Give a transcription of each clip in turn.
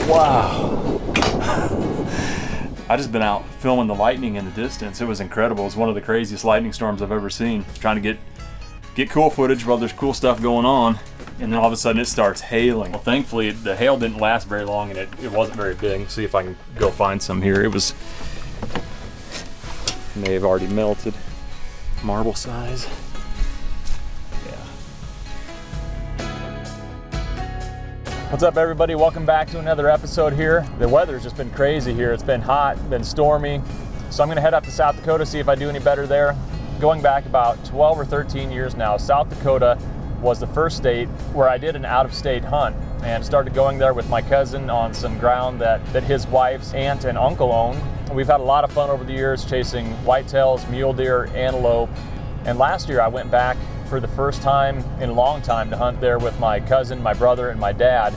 Wow. I just been out filming the lightning in the distance. It was incredible. It was one of the craziest lightning storms I've ever seen. Trying to get cool footage while there's cool stuff going on, and then all of a sudden it starts hailing. Well, thankfully the hail didn't last very long, and it wasn't very big. See if I can go find some here. It may have already melted. Marble size. What's up, everybody? Welcome back to another episode here. The weather's just been crazy here. It's been hot, been stormy. So I'm gonna head up to South Dakota, see if I do any better there. Going back about 12 or 13 years now, South Dakota was the first state where I did an out-of-state hunt and started going there with my cousin on some ground that his wife's aunt and uncle own. We've had a lot of fun over the years chasing whitetails, mule deer, antelope. And last year I went back for the first time in a long time to hunt there with my cousin, my brother, and my dad.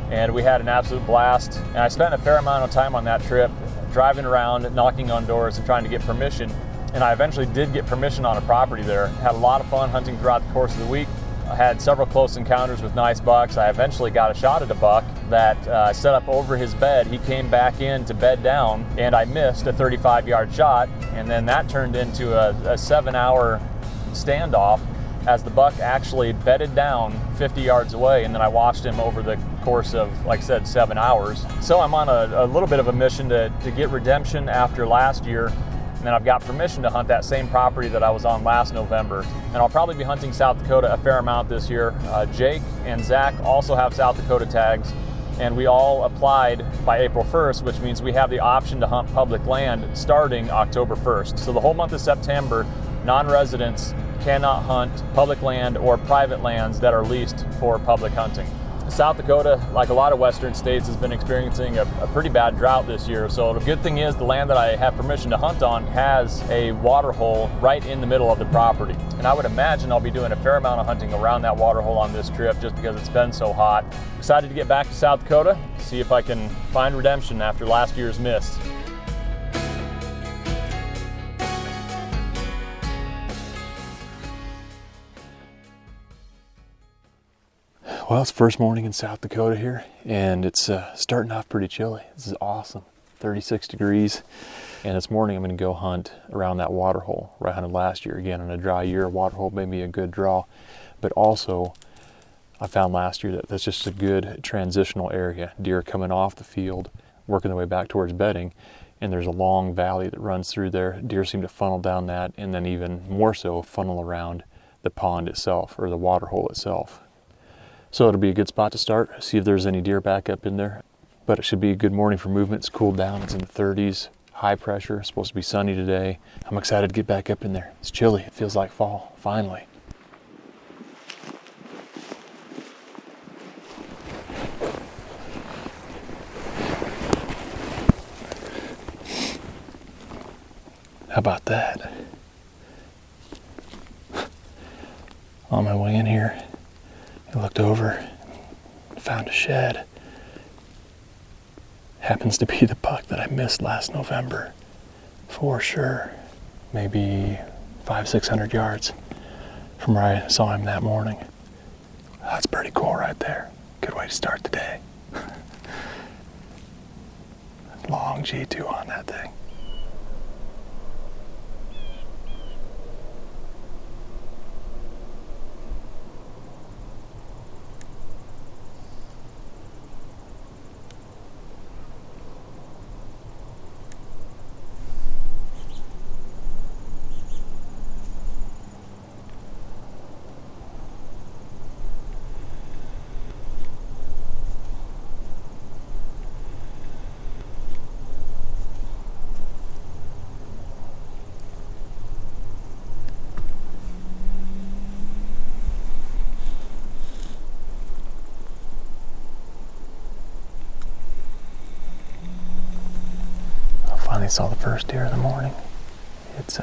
And we had an absolute blast. And I spent a fair amount of time on that trip driving around, knocking on doors and trying to get permission. And I eventually did get permission on a property there. Had a lot of fun hunting throughout the course of the week. I had several close encounters with nice bucks. I eventually got a shot at a buck that I set up over his bed. He came back in to bed down, and I missed a 35-yard shot. And then that turned into a 7-hour standoff as the buck actually bedded down 50 yards away, and then I watched him over the course of, like I said, 7 hours. So I'm on a little bit of a mission to get redemption after last year, and then I've got permission to hunt that same property that I was on last November. And I'll probably be hunting South Dakota a fair amount this year. Jake and Zach also have South Dakota tags, and we all applied by April 1st, which means we have the option to hunt public land starting October 1st. So the whole month of September, non-residents cannot hunt public land or private lands that are leased for public hunting. South Dakota, like a lot of western states, has been experiencing a pretty bad drought this year. So the good thing is the land that I have permission to hunt on has a water hole right in the middle of the property. And I would imagine I'll be doing a fair amount of hunting around that water hole on this trip just because it's been so hot. Excited to get back to South Dakota, see if I can find redemption after last year's miss. Well, it's first morning in South Dakota here, and it's starting off pretty chilly. This is awesome, 36 degrees. And this morning I'm gonna go hunt around that water hole where I hunted last year. Again, in a dry year, a water hole may be a good draw, but also I found last year that that's just a good transitional area. Deer coming off the field, working their way back towards bedding, and there's a long valley that runs through there. Deer seem to funnel down that, and then even more so funnel around the pond itself, or the water hole itself. So it'll be a good spot to start, see if there's any deer back up in there. But it should be a good morning for movement. It's cooled down, it's in the 30s, high pressure, it's supposed to be sunny today. I'm excited to get back up in there. It's chilly, it feels like fall, finally. How about that? On my way in here, I looked over, found a shed. Happens to be the buck that I missed last November, for sure. Maybe 500-600 yards from where I saw him that morning. That's pretty cool right there. Good way to start the day. Long G2 on that thing. Finally saw the first deer of the morning. It's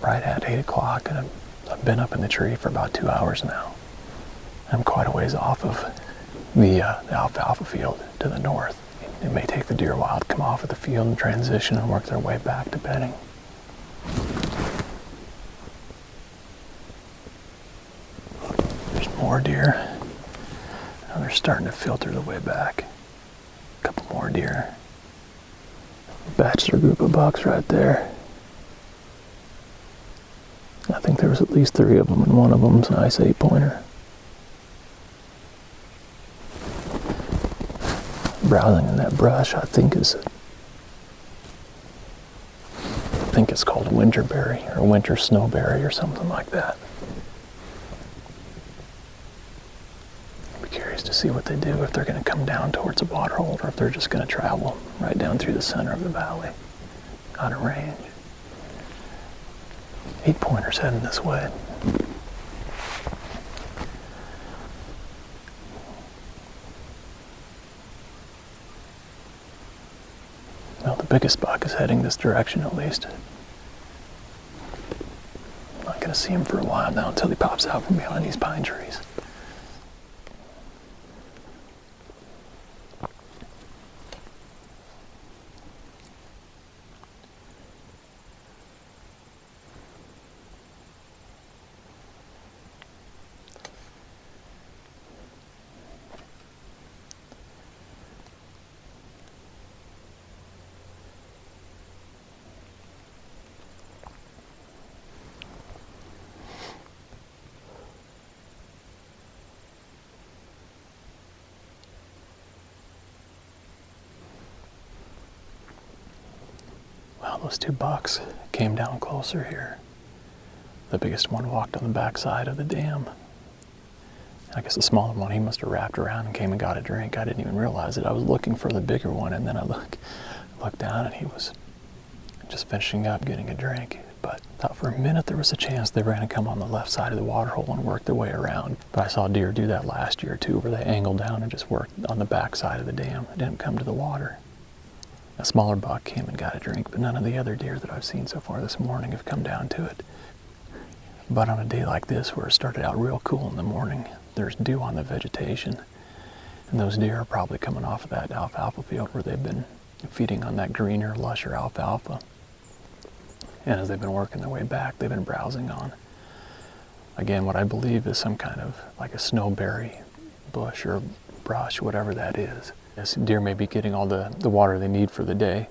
right at 8 o'clock, and I've been up in the tree for about 2 hours now. I'm quite a ways off of the alfalfa field to the north. It may take the deer a while to come off of the field and transition and work their way back to bedding. There's more deer. Now they're starting to filter the way back. A couple more deer. Bachelor group of bucks right there. I think there was at least 3 of them, and one of them's a nice 8-pointer. Browsing in that brush, I think it's called a winterberry or winter snowberry or something like that. I'd be curious to see what they do, if they're going to come down towards the water hole or if they're just going to travel right down through the center of the valley, out of range. 8-pointers heading this way. Well, the biggest buck is heading this direction at least. I'm not going to see him for a while now until he pops out from behind these pine trees. Well, those 2 bucks came down closer here. The biggest one walked on the backside of the dam. I guess the smaller one, he must have wrapped around and came and got a drink. I didn't even realize it. I was looking for the bigger one, and then I looked down, and he was just finishing up getting a drink. But I thought for a minute there was a chance they were going to come on the left side of the water hole and work their way around. But I saw deer do that last year too, where they angled down and just worked on the backside of the dam. They didn't come to the water. A smaller buck came and got a drink, but none of the other deer that I've seen so far this morning have come down to it. But on a day like this, where it started out real cool in the morning, there's dew on the vegetation, and those deer are probably coming off of that alfalfa field where they've been feeding on that greener, lusher alfalfa. And as they've been working their way back, they've been browsing on, again, what I believe is some kind of like a snowberry bush or brush, whatever that is. Yes, deer may be getting all the water they need for the day,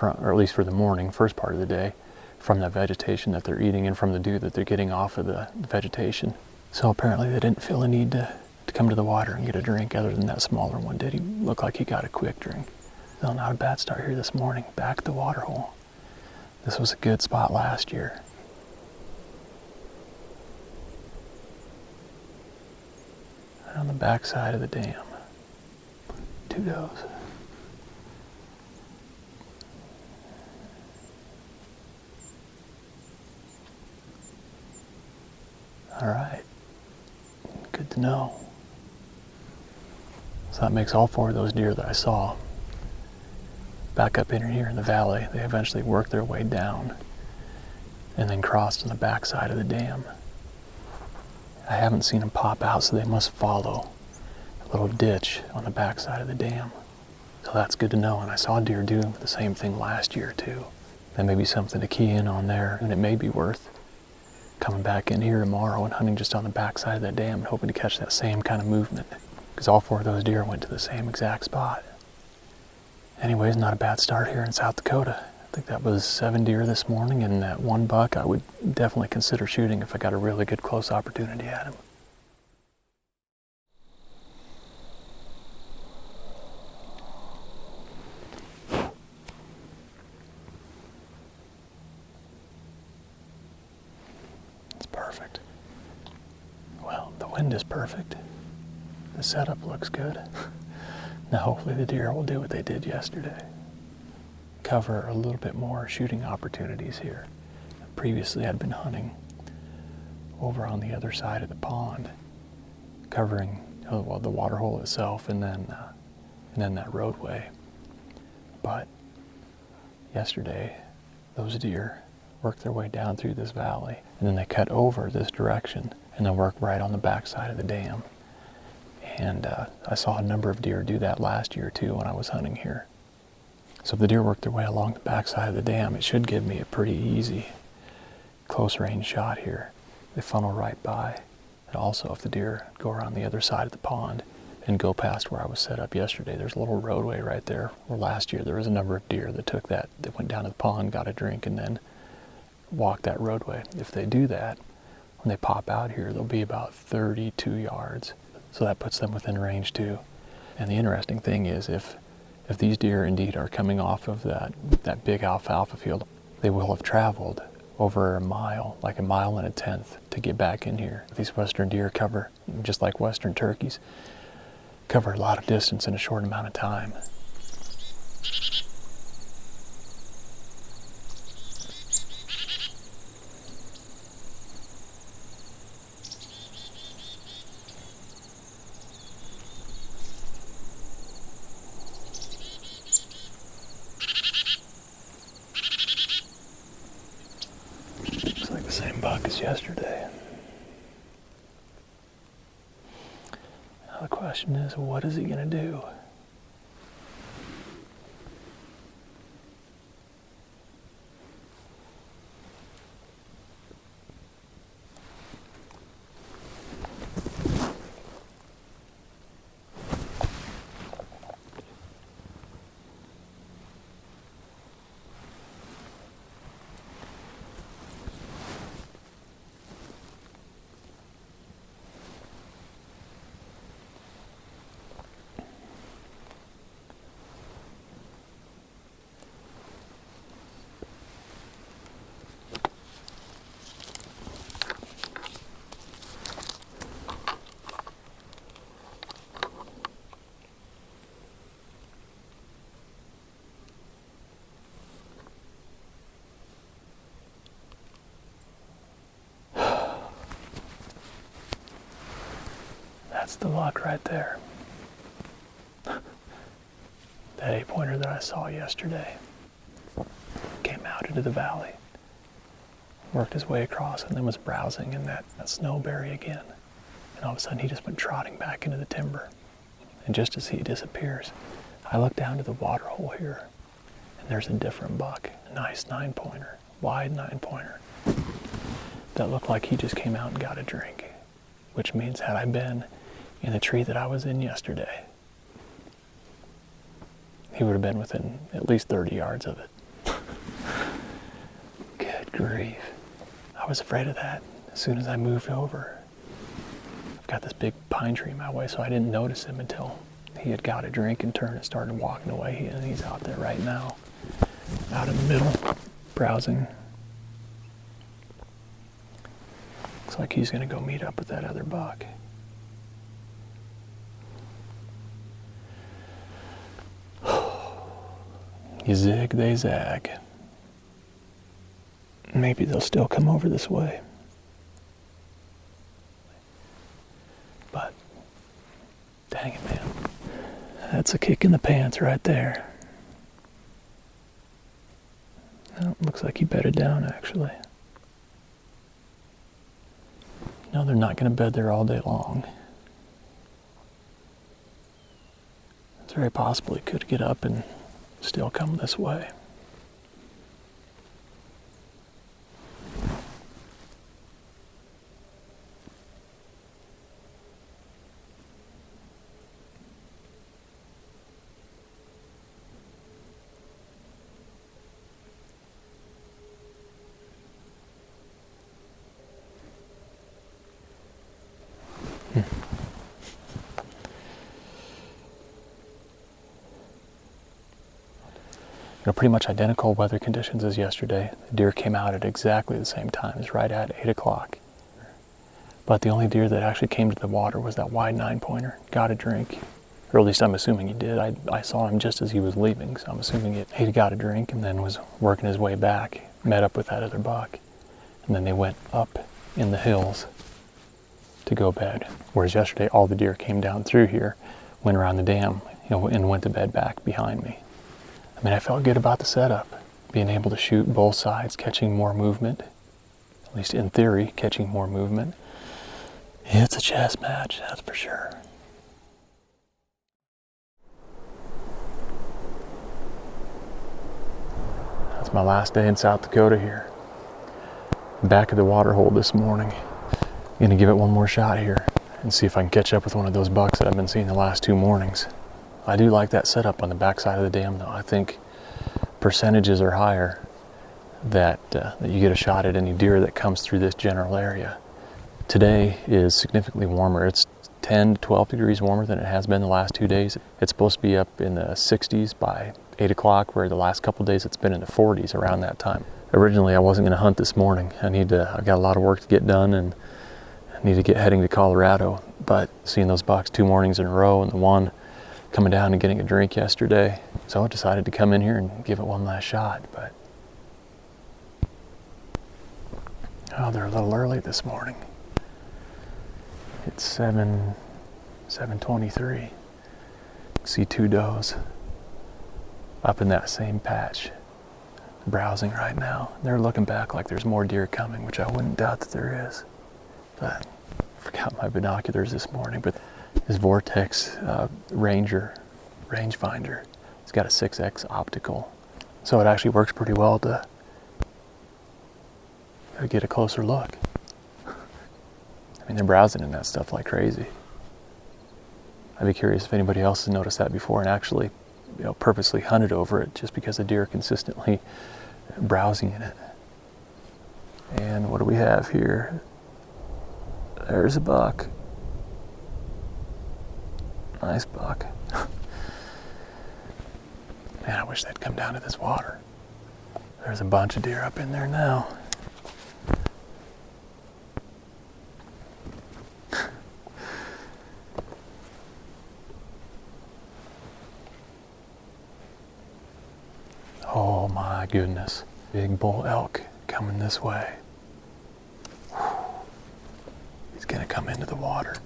or at least for the morning, first part of the day, from the vegetation that they're eating and from the dew that they're getting off of the vegetation. So apparently they didn't feel the need to come to the water and get a drink, other than that smaller one did. He looked like he got a quick drink. So not a bad start here this morning, back at the water hole. This was a good spot last year. Right on the back side of the dam. 2 does. All right, good to know. So that makes all 4 of those deer that I saw back up in here in the valley. They eventually worked their way down and then crossed on the back side of the dam. I haven't seen them pop out, so they must follow little ditch on the backside of the dam. So that's good to know, and I saw deer do the same thing last year too. That may be something to key in on there, and it may be worth coming back in here tomorrow and hunting just on the backside of that dam and hoping to catch that same kind of movement, because all 4 of those deer went to the same exact spot. Anyways, not a bad start here in South Dakota. I think that was 7 deer this morning, and that 1 buck I would definitely consider shooting if I got a really good close opportunity at him. Perfect. Well, the wind is perfect. The setup looks good. Now hopefully the deer will do what they did yesterday. Cover a little bit more shooting opportunities here. Previously I'd been hunting over on the other side of the pond, covering the water hole itself and then that roadway. But yesterday those deer worked their way down through this valley, and then they cut over this direction and then work right on the backside of the dam. And I saw a number of deer do that last year too when I was hunting here. So if the deer work their way along the backside of the dam, it should give me a pretty easy close range shot here. They funnel right by. And also if the deer go around the other side of the pond, and go past where I was set up yesterday. There's a little roadway right there where last year there was a number of deer that took that. They went down to the pond, got a drink, and then walked that roadway. If they do that, when they pop out here, they'll be about 32 yards. So that puts them within range too. And the interesting thing is if these deer indeed are coming off of that big alfalfa field, they will have traveled over a mile, like a mile and a tenth, to get back in here. These western deer cover, just like western turkeys, cover a lot of distance in a short amount of time. Same buck as yesterday. Now the question is, what is he gonna do? That's the luck right there. That 8-pointer that I saw yesterday came out into the valley, worked his way across, and then was browsing in that snowberry again. And all of a sudden he just went trotting back into the timber. And just as he disappears, I look down to the water hole here, and there's a different buck, a nice 9-pointer, wide 9-pointer, that looked like he just came out and got a drink, which means had I been in the tree that I was in yesterday, he would have been within at least 30 yards of it. Good grief. I was afraid of that as soon as I moved over. I've got this big pine tree in my way, so I didn't notice him until he had got a drink and turned and started walking away, and he's out there right now, out in the middle, browsing. Looks like he's gonna go meet up with that other buck. You zig, they zag. Maybe they'll still come over this way. But, dang it, man. That's a kick in the pants right there. Well, looks like he bedded down, actually. No, they're not going to bed there all day long. It's very possible he could get up and still come this way. Pretty much identical weather conditions as yesterday. The deer came out at exactly the same time, it's right at 8 o'clock. But the only deer that actually came to the water was that wide 9-pointer, got a drink. Or at least I'm assuming he did. I saw him just as he was leaving, so I'm assuming he got a drink and then was working his way back, met up with that other buck. And then they went up in the hills to go bed. Whereas yesterday, all the deer came down through here, went around the dam, and went to bed back behind me. I mean, I felt good about the setup, being able to shoot both sides, catching more movement, at least in theory, catching more movement. It's a chess match, that's for sure. That's my last day in South Dakota here. Back of the water hole this morning. Gonna give it one more shot here. and see if I can catch up with one of those bucks that I've been seeing the last 2 mornings. I do like that setup on the backside of the dam though. I think percentages are higher that you get a shot at any deer that comes through this general area. Today is significantly warmer. It's 10 to 12 degrees warmer than it has been the last 2 days. It's supposed to be up in the 60s by 8 o'clock, where the last couple of days it's been in the 40s around that time. Originally I wasn't going to hunt this morning. I've got a lot of work to get done and I need to get heading to Colorado. But seeing those bucks 2 mornings in a row and the one coming down and getting a drink yesterday, so I decided to come in here and give it one last shot. But oh, they're a little early this morning. It's 7:23. See 2 does up in that same patch browsing right now. They're looking back like there's more deer coming, which I wouldn't doubt that there is. But I forgot my binoculars this morning. But this Vortex rangefinder, it's got a 6X optical, so it actually works pretty well to get a closer look. I mean, they're browsing in that stuff like crazy. I'd be curious if anybody else has noticed that before and actually, purposely hunted over it just because the deer are consistently browsing in it. And what do we have here? There's a buck. Nice buck. Man, I wish they'd come down to this water. There's a bunch of deer up in there now. Oh my goodness. Big bull elk coming this way. He's gonna come into the water.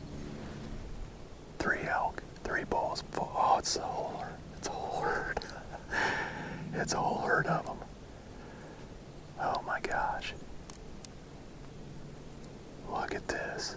3 elk, 3 bulls. Oh, it's a whole herd. It's a whole herd. It's a whole herd of them. Oh my gosh. Look at this.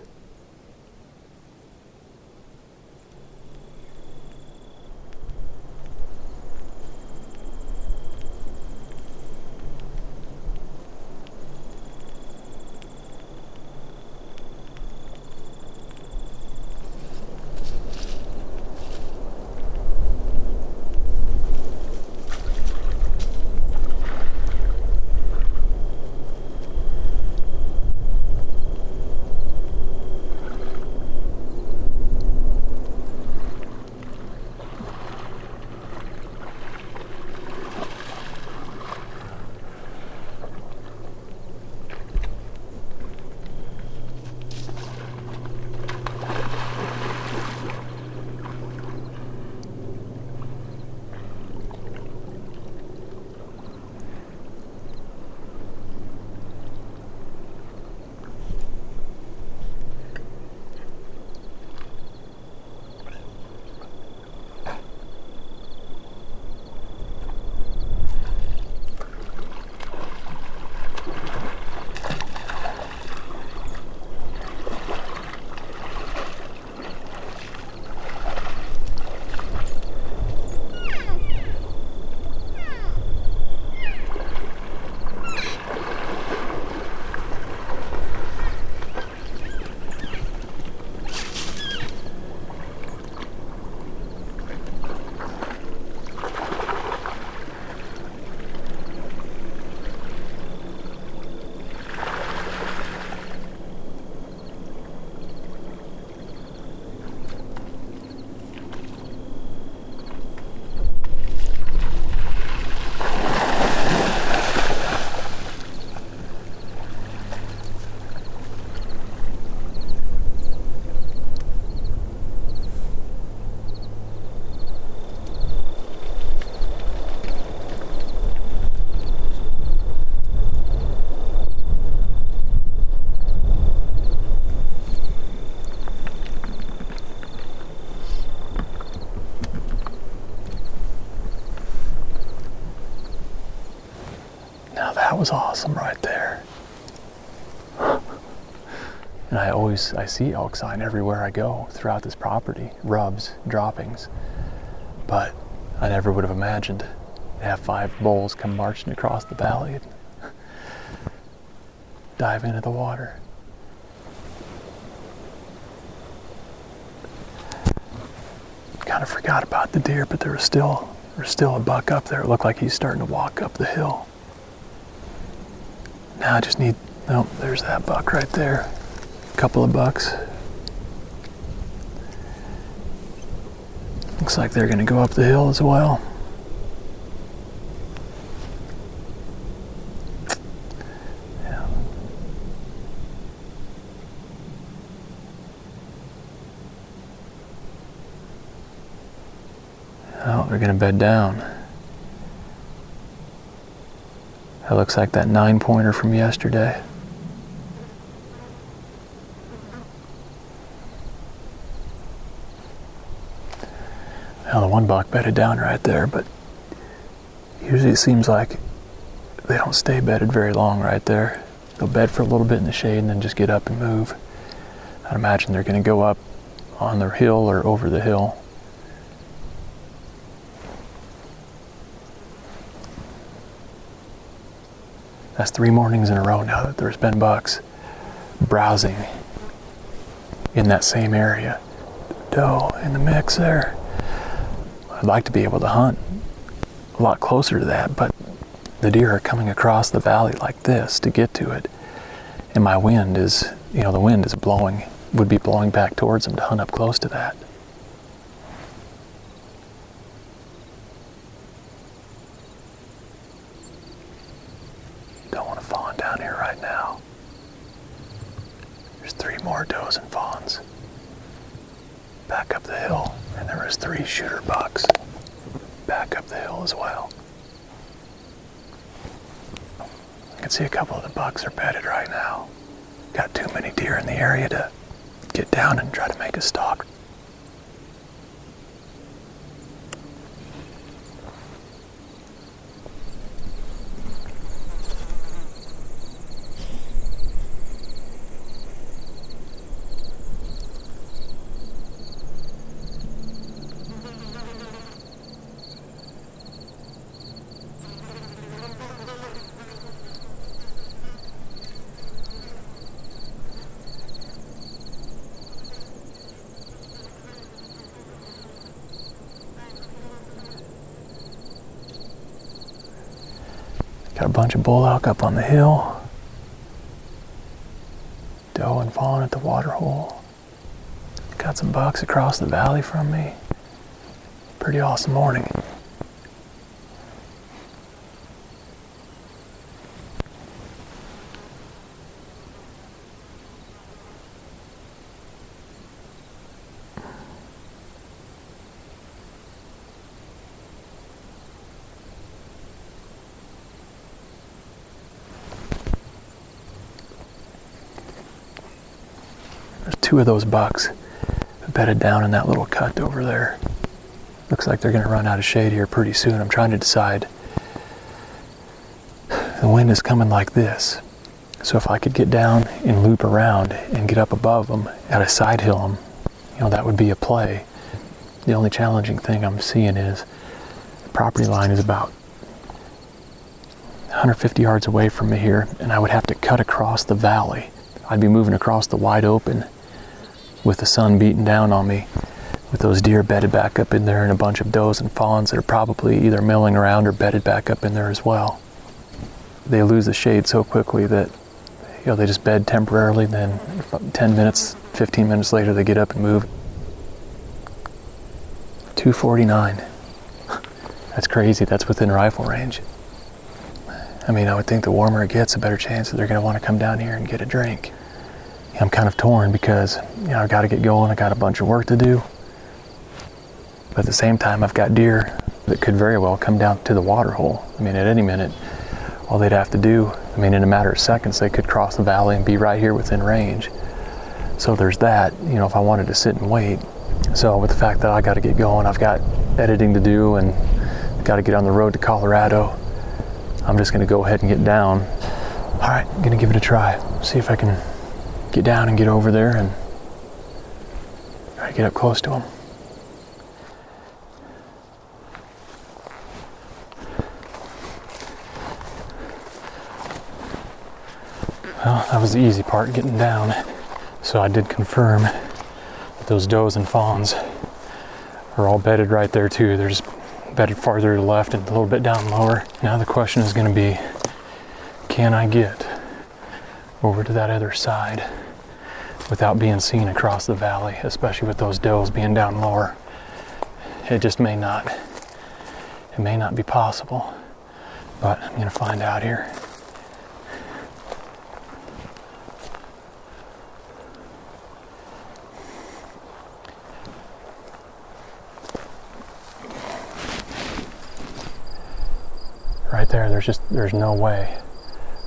That was awesome right there. And I see elk sign everywhere I go throughout this property, rubs, droppings. But I never would have imagined to have 5 bulls come marching across the valley and dive into the water. kind of forgot about the deer, but there's still a buck up there. It looked like he's starting to walk up the hill. Now I just need, oh, there's that buck right there. A couple of bucks. Looks like they're gonna go up the hill as well. Yeah. Oh, they're gonna bed down. That looks like that 9-pointer from yesterday. Now the one buck bedded down right there, but usually it seems like they don't stay bedded very long right there. They'll bed for a little bit in the shade and then just get up and move. I'd imagine they're going to go up on the hill or over the hill. That's 3 mornings in a row now that there's been bucks browsing in that same area. Doe in the mix there. I'd like to be able to hunt a lot closer to that, but the deer are coming across the valley like this to get to it. And my wind is, the wind is blowing, would be blowing back towards them to hunt up close to that. Don't want to fawn down here right now. There's 3 more does and fawns back up the hill, and there was 3 shooter bucks back up the hill as well. I can see a couple of the bucks are bedded right now. Got too many deer in the area to get down and try to make a stalk. Got a bunch of bull elk up on the hill. Doe and fawn at the water hole. Got some bucks across the valley from me. Pretty awesome morning. There's 2 of those bucks bedded down in that little cut over there. Looks like they're going to run out of shade here pretty soon. I'm trying to decide. The wind is coming like this. So if I could get down and loop around and get up above them at a side hill them, that would be a play. The only challenging thing I'm seeing is the property line is about 150 yards away from me here, and I would have to cut across the valley. I'd be moving across the wide open with the sun beating down on me, with those deer bedded back up in there and a bunch of does and fawns that are probably either milling around or bedded back up in there as well. They lose the shade so quickly that they just bed temporarily, then 10 minutes, 15 minutes later they get up and move. 249. That's crazy. That's within rifle range. I would think the warmer it gets, the better chance that they're going to want to come down here and get a drink. I'm kind of torn because, I've got to get going. I got a bunch of work to do. But at the same time, I've got deer that could very well come down to the water hole. At any minute, all they'd have to do, in a matter of seconds, they could cross the valley and be right here within range. So there's that, if I wanted to sit and wait. So with the fact that I got to get going, I've got editing to do and got to get on the road to Colorado. I'm just going to go ahead and get down. All right, I'm going to give it a try. See if I can get down and get over there and try to get up close to them. Well, that was the easy part, getting down. So I did confirm that those does and fawns are all bedded right there too. They're just bedded farther to the left and a little bit down lower. Now the question is going to be, can I get over to that other side without being seen across the valley, especially with those does being down lower? It just may not. It may not be possible, but I'm going to find out here. Right there, there's no way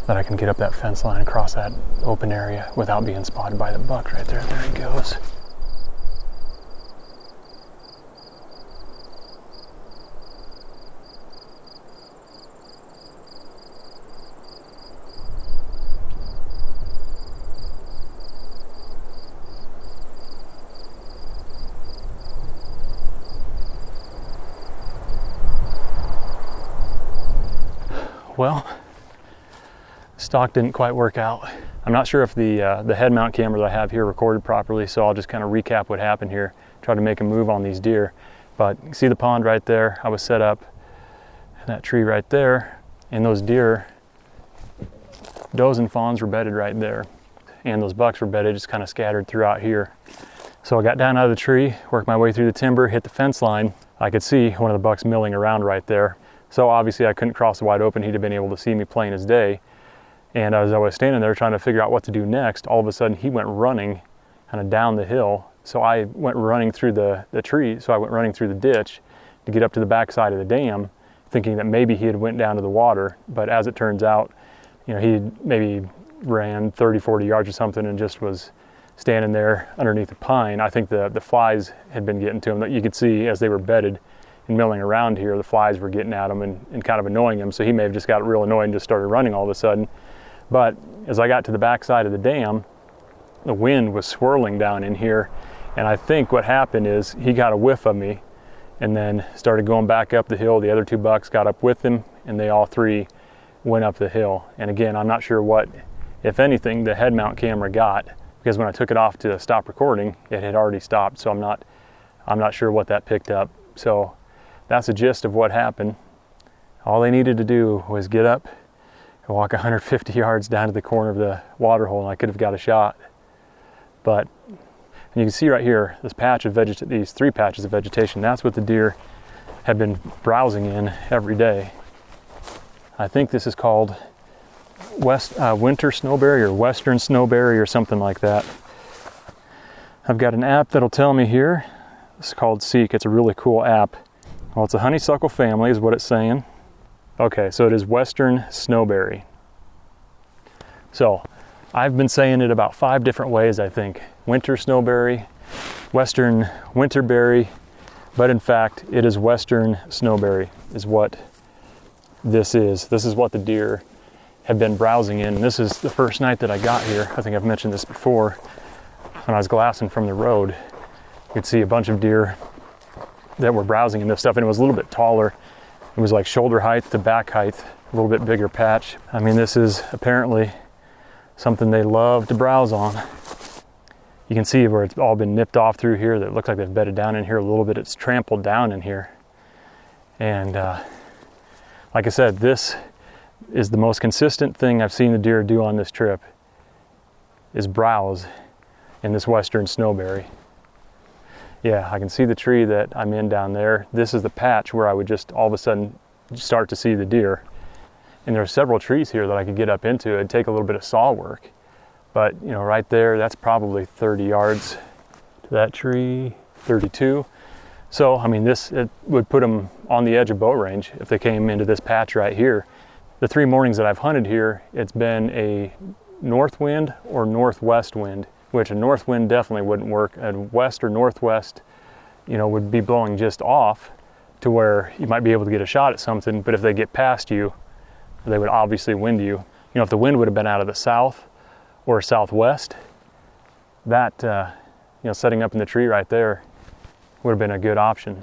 that I can get up that fence line across that open area without being spotted by the buck right there. There he goes. Well, stock didn't quite work out. I'm not sure if the head mount camera that I have here recorded properly, so I'll just kind of recap what happened here, try to make a move on these deer. But you see the pond right there, I was set up in that tree right there, and those deer, does and fawns were bedded right there, and those bucks were bedded just kind of scattered throughout here. So I got down out of the tree, worked my way through the timber, hit the fence line. I could see one of the bucks milling around right there. So obviously I couldn't cross the wide open. He'd have been able to see me plain as day. And as I was standing there trying to figure out what to do next, all of a sudden he went running kind of down the hill. So I went running through the tree. So I went running through the ditch to get up to the backside of the dam, thinking that maybe he had went down to the water. But as it turns out, you know, he maybe ran 30, 40 yards or something and just was standing there underneath a pine. I think the flies had been getting to him. That you could see as they were bedded and milling around here, the flies were getting at him and kind of annoying him. So he may have just got real annoyed and just started running all of a sudden. But as I got to the backside of the dam, the wind was swirling down in here. And I think what happened is he got a whiff of me and then started going back up the hill. The other two bucks got up with him and they all three went up the hill. And again, I'm not sure what, if anything, the head mount camera got, because when I took it off to stop recording, it had already stopped. So I'm not sure what that picked up. So that's the gist of what happened. All they needed to do was get up and walk 150 yards down to the corner of the water hole and I could have got a shot. But and you can see right here, this patch of these three patches of vegetation, that's what the deer have been browsing in every day. I think this is called winter snowberry or western snowberry or something like that. I've got an app that'll tell me here. It's called Stik. It's a really cool app. Well, it's a honeysuckle family is what it's saying. Okay, so it is western snowberry. So I've been saying it about 5 different ways, I think. Winter snowberry, western winterberry, but in fact, it is western snowberry is what this is. This is what the deer have been browsing in. And this is the first night that I got here. I think I've mentioned this before. When I was glassing from the road, you could see a bunch of deer that were browsing in this stuff, and it was a little bit taller. It was like shoulder height to back height, a little bit bigger patch. I mean, this is apparently something they love to browse on. You can see where it's all been nipped off through here. That looks like they've bedded down in here a little bit. It's trampled down in here. And like I said, this is the most consistent thing I've seen the deer do on this trip, is browse in this western snowberry. Yeah, I can see the tree that I'm in down there. This is the patch where I would just all of a sudden start to see the deer. And there are several trees here that I could get up into. It'd take a little bit of saw work. But, you know, right there, that's probably 30 yards to that tree, 32. So, I mean, it would put them on the edge of bow range if they came into this patch right here. The 3 mornings that I've hunted here, it's been a north wind or northwest wind, which a north wind definitely wouldn't work. A west or northwest, you know, would be blowing just off to where you might be able to get a shot at something, but if they get past you, they would obviously wind you. You know, if the wind would have been out of the south or southwest, that, you know, setting up in the tree right there would have been a good option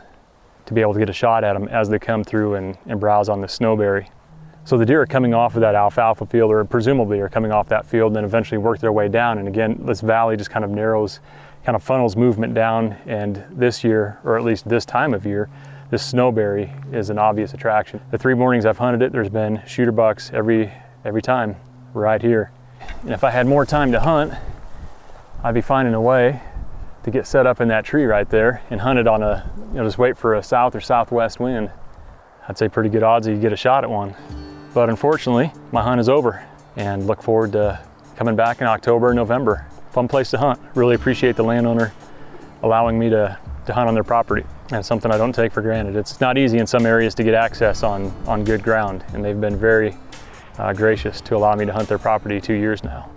to be able to get a shot at them as they come through and browse on the snowberry. So the deer are coming off of that alfalfa field, or presumably are coming off that field, and then eventually work their way down. And again, this valley just kind of narrows kind of funnels movement down. And this year, or at least this time of year, this snowberry is an obvious attraction. The 3 mornings I've hunted it, there's been shooter bucks every time right here. And if I had more time to hunt, I'd be finding a way to get set up in that tree right there and hunt it on a, just wait for a south or southwest wind. I'd say pretty good odds that you get a shot at one. But unfortunately, my hunt is over, and look forward to coming back in October and November. Fun place to hunt. Really appreciate the landowner allowing me to hunt on their property. And it's something I don't take for granted. It's not easy in some areas to get access on good ground, and they've been very gracious to allow me to hunt their property 2 years now.